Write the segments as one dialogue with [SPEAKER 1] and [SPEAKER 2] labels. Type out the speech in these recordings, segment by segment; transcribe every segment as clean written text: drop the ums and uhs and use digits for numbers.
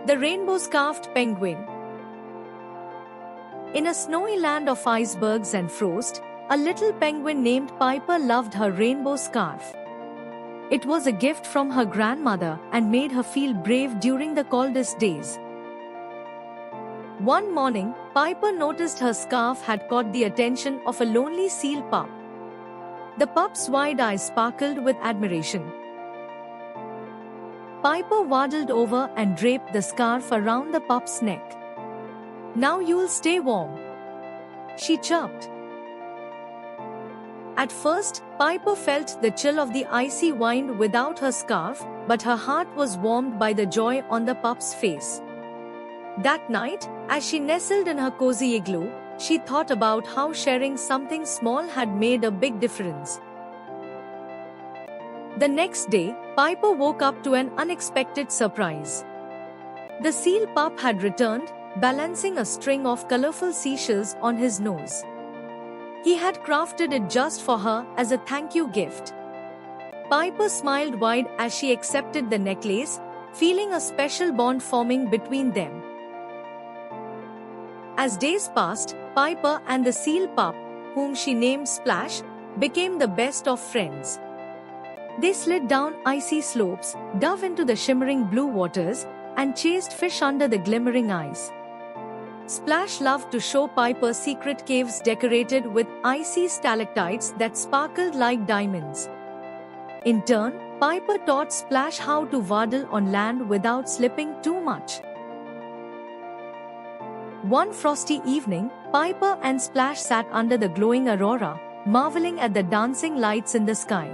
[SPEAKER 1] The rainbow-scarfed penguin. In a snowy land of icebergs and frost, a little penguin named Piper loved her rainbow scarf. It was a gift from her grandmother and made her feel brave during the coldest days. One morning, Piper noticed her scarf had caught the attention of a lonely seal pup. The pup's wide eyes sparkled with admiration. Piper waddled over and draped the scarf around the pup's neck. "Now you'll stay warm," she chirped. At first, Piper felt the chill of the icy wind without her scarf, but her heart was warmed by the joy on the pup's face. That night, as she nestled in her cozy igloo, she thought about how sharing something small had made a big difference. The next day, Piper woke up to an unexpected surprise. The seal pup had returned, balancing a string of colorful seashells on his nose. He had crafted it just for her as a thank you gift. Piper smiled wide as she accepted the necklace, feeling a special bond forming between them. As days passed, Piper and the seal pup, whom she named Splash, became the best of friends. They slid down icy slopes, dove into the shimmering blue waters, and chased fish under the glimmering ice. Splash loved to show Piper secret caves decorated with icy stalactites that sparkled like diamonds. In turn, Piper taught Splash how to waddle on land without slipping too much. One frosty evening, Piper and Splash sat under the glowing aurora, marveling at the dancing lights in the sky.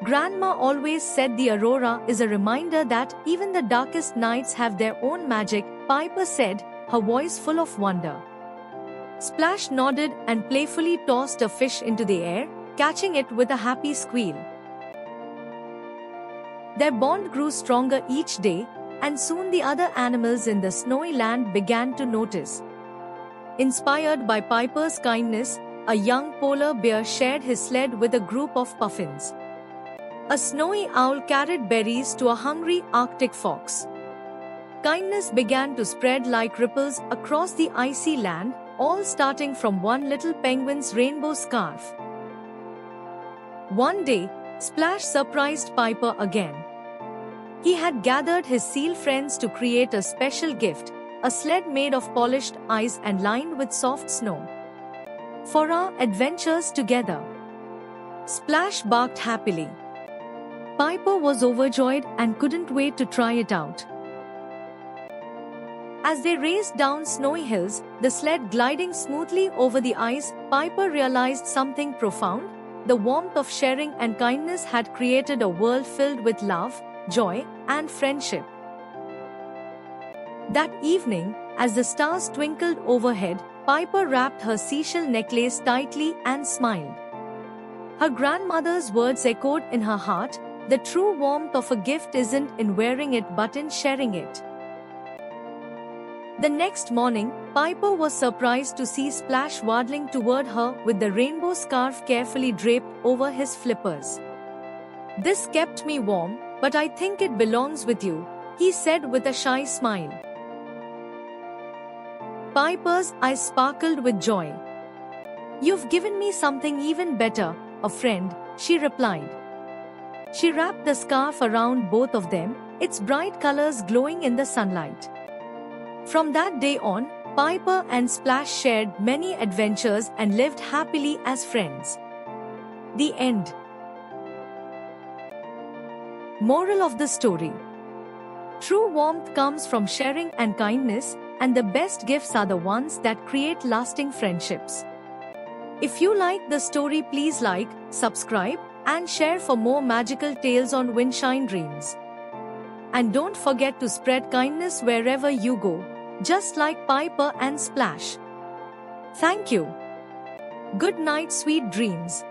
[SPEAKER 1] Grandma always said the aurora is a reminder that even the darkest nights have their own magic, Piper said, her voice full of wonder. Splash nodded and playfully tossed a fish into the air, catching it with a happy squeal. Their bond grew stronger each day, and soon the other animals in the snowy land began to notice. Inspired by Piper's kindness, a young polar bear shared his sled with a group of puffins. A snowy owl carried berries to a hungry Arctic fox. Kindness began to spread like ripples across the icy land, all starting from one little penguin's rainbow scarf. One day, Splash surprised Piper again. He had gathered his seal friends to create a special gift, a sled made of polished ice and lined with soft snow. "For our adventures together," Splash barked happily. Piper was overjoyed and couldn't wait to try it out. As they raced down snowy hills, the sled gliding smoothly over the ice, Piper realized something profound. The warmth of sharing and kindness had created a world filled with love, joy, and friendship. That evening, as the stars twinkled overhead, Piper wrapped her seashell necklace tightly and smiled. Her grandmother's words echoed in her heart, "The true warmth of a gift isn't in wearing it but in sharing it." The next morning, Piper was surprised to see Splash waddling toward her with the rainbow scarf carefully draped over his flippers. "This kept me warm, but I think it belongs with you," he said with a shy smile. Piper's eyes sparkled with joy. "You've given me something even better, a friend," she replied. She wrapped the scarf around both of them, its bright colors glowing in the sunlight. From that day on, Piper and Splash shared many adventures and lived happily as friends. The end. Moral of the story: true warmth comes from sharing and kindness, and the best gifts are the ones that create lasting friendships. If you like the story, please like, subscribe, and share for more magical tales on Windshine Dreams. And don't forget to spread kindness wherever you go, just like Piper and Splash. Thank you. Good night, sweet dreams.